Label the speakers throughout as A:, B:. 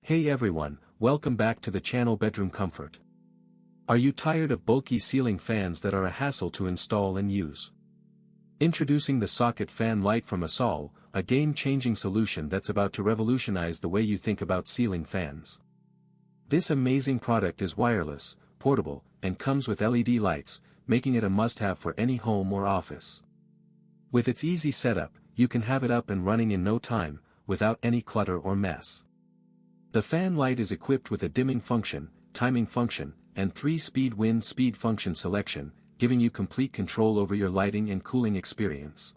A: Hey everyone, welcome back to the channel Bedroom Comfort. Are you tired of bulky ceiling fans that are a hassle to install and use? Introducing the Socket Fan Lite from Asol, a game-changing solution that's about to revolutionize the way you think about ceiling fans. This amazing product is wireless, portable, and comes with LED lights, making it a must-have for any home or office. With its easy setup, you can have it up and running in no time, without any clutter or mess. The fan light is equipped with a dimming function, timing function, and 3-speed wind speed function selection, giving you complete control over your lighting and cooling experience.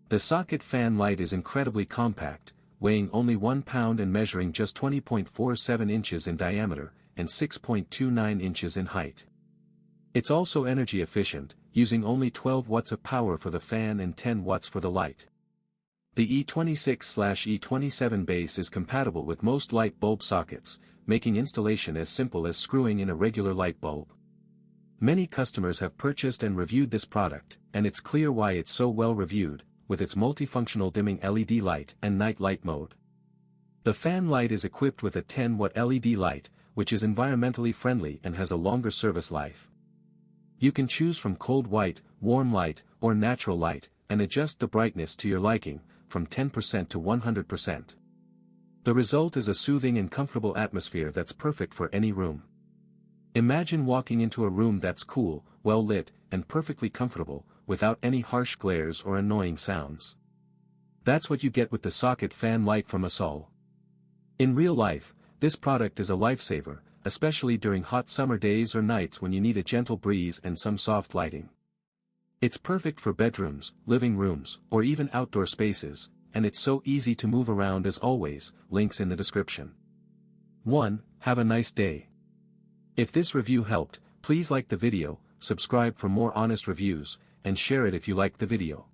A: The Socket Fan Lite is incredibly compact, weighing only 1 pound and measuring just 20.47 inches in diameter, and 6.29 inches in height. It's also energy efficient, using only 12 watts of power for the fan and 10 watts for the light. The E26/E27 base is compatible with most light bulb sockets, making installation as simple as screwing in a regular light bulb. Many customers have purchased and reviewed this product, and it's clear why it's so well reviewed, with its multifunctional dimming LED light and night light mode. The fan light is equipped with a 10-watt LED light, which is environmentally friendly and has a longer service life. You can choose from cold white, warm light, or natural light, and adjust the brightness to your liking, from 10% to 100%. The result is a soothing and comfortable atmosphere that's perfect for any room. Imagine walking into a room that's cool, well lit, and perfectly comfortable, without any harsh glares or annoying sounds. That's what you get with the Socket Fan Lite from Asol. In real life, this product is a lifesaver, especially during hot summer days or nights when you need a gentle breeze and some soft lighting. It's perfect for bedrooms, living rooms, or even outdoor spaces, and it's so easy to move around as always, links in the description. 1. Have a nice day. If this review helped, please like the video, subscribe for more honest reviews, and share it if you liked the video.